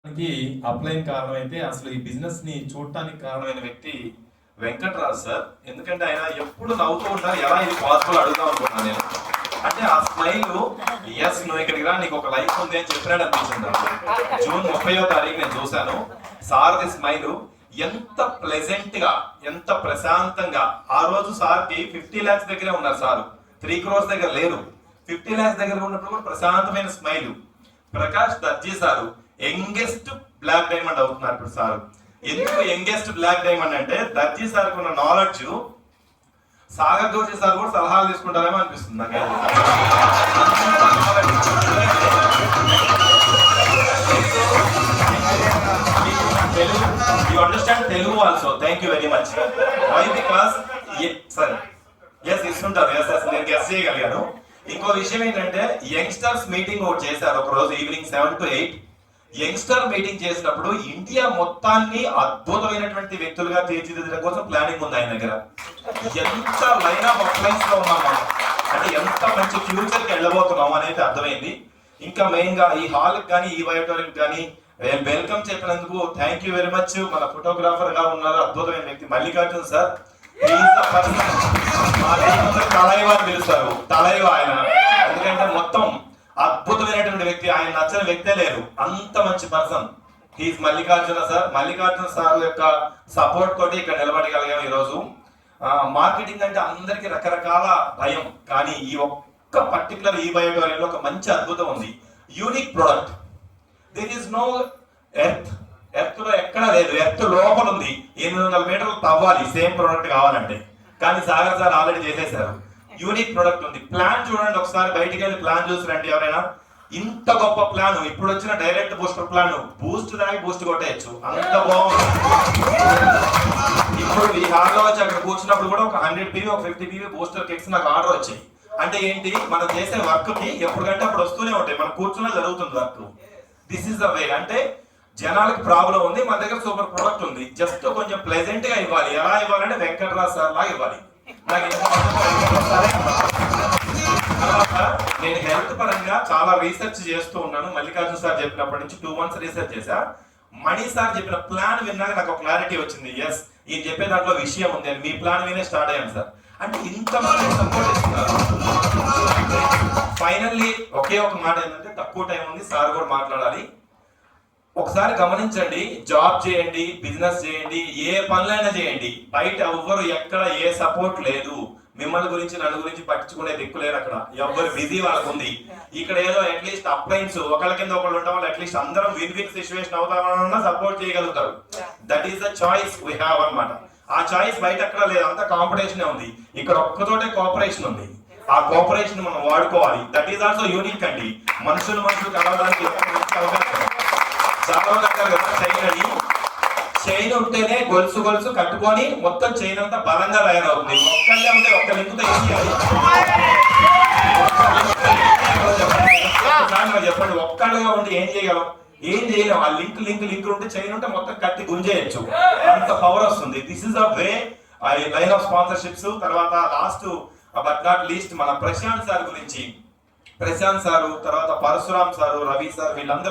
కి అప్లైన్ కారణం అయితే అసలు ఈ బిజినెస్ ని చూడటానికి కారణమైన వ్యక్తి వెంకటరాజ్ సార్. ఎందుకంటే ఆయన ఎప్పుడు నవ్వుతూ ఉంటారు. ఎలా ఇది పాసిబుల్ అడుగుదాం అనుకున్నాను నేను. అంటే ఆ స్మైల్, ఎస్ నువ్వు ఇక్కడికి రా నీకు ఒక లైఫ్ ఉంది అని చెప్పినాడు అనిపించింది. జూన్ 30వ తారీఖు నేను చూశాను సార్ది స్మైల్. ఎంత ప్లెజెంట్ గా, ఎంత ప్రశాంతంగా. ఆ రోజు సార్కి 50 lakhs దగ్గరే ఉన్నారు సార్, 3 crores దగ్గర లేరు. 50 lakhs దగ్గర ఉన్నప్పుడు కూడా ప్రశాంతమైన smile. Prakash Darji sir youngest black diamond అవుతున్నారు ఇప్పుడు సార్. ఎందుకు యంగెస్ట్ బ్లాక్ డైమండ్ అంటే దర్జీ సార్కి ఉన్న నాలెడ్జ్ సాగర్ జోషి సార్ కూడా సలహాలు తీసుకుంటారేమో అనిపిస్తుంది నాకు. You understand Telugu also. Thank you very much. Why? Because sir, yes ఇస్తుంటారు. yes నేను గెస్ చేయగలిగాను. ఇంకో విషయం ఏంటంటే యంగ్స్టర్స్ మీటింగ్ ఒకటి చేశారు ఒక రోజు ఈవినింగ్ 7 to 8. యంగ్స్టర్ మీటింగ్ చేసినప్పుడు ఇండియా మొత్తాన్ని అద్భుతమైనటువంటి వ్యక్తులుగా తీర్చిదిద్దడం కోసం ప్లానింగ్ ఉంది ఆయన దగ్గర. ఎంత లైన్ ఆఫ్ అప్లైన్స్ లో ఉన్నాం మనం, అంటే ఎంత మంచి ఫ్యూచర్ కి వెళ్ళబోతున్నాం అనేది అర్థమైంది. ఇంకా మెయిన్ గా ఈ హాల్ కానీ ఈ బయోటోరియం కానీ వెల్కమ్ చెప్పినందుకు థ్యాంక్ యూ వెరీ మచ్. మన ఫోటోగ్రాఫర్ గా ఉన్నారు అద్భుతమైన వ్యక్తి మల్లికార్జున్ సార్. తలైవ అని పిలుస్తారు, తలైవ ఆయన. ఎందుకంటే మొత్తం అద్భుతమైనటువంటి వ్యక్తి, ఆయన నచ్చని వ్యక్తే లేరు, అంత మంచి person. He's Mallikarjuna sir. Mallikarjuna sir యొక్క సపోర్ట్ తోటి ఇక్కడ నిలబడగలిగాం ఈ రోజు. మార్కెటింగ్ అంటే అందరికి రకరకాల భయం, కానీ ఈ ఒక్క పర్టికులర్ ఈ బయోటోరియంలో ఒక మంచి అద్భుతం ఉంది. Unique product. There is no earth. Earth లో ఎక్కడా లేదు, ఎర్త్ లోపల ఉంది. 800 మీటర్లు తవ్వాలి సేమ్ ప్రొడక్ట్ కావాలంటే, కానీ సాగర్ సార్ ఆల్రెడీ చేసేసారు. యూనిక్ ప్రొడక్ట్ ఉంది. ప్లాన్ చూడండి ఒకసారి, బయటికి వెళ్ళి ప్లాన్ చూసిరండి ఎవరైనా. ఇంత గొప్ప ప్లాన్, ఇప్పుడు వచ్చిన డైరెక్ట్ బూస్టర్ ప్లాన్, బూస్ట్ దానికి బూస్ట్ కొట్టేయచ్చు, అంత బాగుంది. ఇప్పుడు ఈ హాల్లో వచ్చి అక్కడ కూర్చున్నప్పుడు కూడా ఒక 100 PV ఒక 50 PV బూస్టర్ కిట్స్ నాకు ఆర్డర్ వచ్చాయి. అంటే ఏంటి, మనం చేసే వర్క్ కి ఎప్పటికంటే అప్పుడు వస్తూనే ఉంటాయి, మనం కూర్చున్నా జరుగుతుంది work. This is the way. అంటే జనాలకి ప్రాబ్లం ఉంది, మన దగ్గర సూపర్ ప్రొడక్ట్ ఉంది, జస్ట్ కొంచెం ప్లెజెంట్ గా ఇవ్వాలి. ఎలా ఇవ్వాలంటే వెంకటరాజ్ సార్ లాగా ఇవ్వాలి. నేను హెల్త్ పరంగా చాలా రీసెర్చ్ చేస్తూ ఉన్నాను. మల్లికార్జున సార్ చెప్పినప్పటి నుంచి 2 months రీసెర్చ్ చేశా. మణి సార్ చెప్పిన ప్లాన్ విన్నాక నాకు ఒక క్లారిటీ వచ్చింది. ఎస్, ఈయన చెప్పే దాంట్లో విషయం ఉంది అని. మీ ప్లాన్ వినే స్టార్ట్ అయ్యాను సార్. అంటే ఇంతమంది సపోర్ట్ ఇస్తున్నారు. ఫైనల్లీ ఒకే ఒక మాట ఏంటంటే, తక్కువ టైం ఉంది, సార్ కూడా మాట్లాడాలి. ఒకసారి గమనించండి, జాబ్ చేయండి, బిజినెస్ చేయండి, ఏ పనులైనా చేయండి, బయట ఎవ్వరు ఎక్కడ ఏ సపోర్ట్ లేదు. మిమ్మల్ని గురించి నన్ను గురించి పట్టించుకునే దిక్కు లేరు అక్కడ. ఎవరు బిజీ వాళ్ళకు ఉంది. ఇక్కడ ఏదో అట్లీస్ట్ అప్లైన్స్ ఒకళ్ళ కింద ఒకళ్ళు ఉండడం వల్ల అట్లీస్ట్ అందరం విన్ విన్ సిచ్యువేషన్ అవుతామన్నా సపోర్ట్ చేయగలుగుతారు. That is the choice we have అన్నమాట. ఆ చాయిస్ బయట ఎక్కడ లేదు, అంత కాంపిటీషన్ ఉంది. ఇక్కడ ఒక్కతోటే కోఆపరేషన్ ఉంది. ఆ కోఆపరేషన్ మనం వాడుకోవాలి. దట్ ఈస్ ఆల్సో యూనిక్ అండి. మనుషులు కలవడానికి చాలా రకాలు కదా. చైన్ అని, చైన్ ఉంటేనే గొలుసు గొలుసు కట్టుకొని మొత్తం చైన్ అంతా బలంగా తయారవుతుంది. ఒక్కళ్ళే ఉంటే ఒక్క లింకుతో ఏం చేయాలి చెప్పండి. ఒక్కళ్ళగా ఉండి ఏం చేయగలం? ఏం చేయలేం. ఆ లింక్ ఉంటే చైన్ ఉంటే మొత్తం కట్టి గుంజేయచ్చు, అంత పవర్ వస్తుంది. This is the way. Line of sponsorships. తర్వాత లాస్ట్ బట్ నాట్ లీస్ట్ మన ప్రశాంత్ సార్ గురించి. ప్రశాంత్ సారు, తర్వాత పరశురామ్ సారు, రవి సార్, వీళ్ళందరూ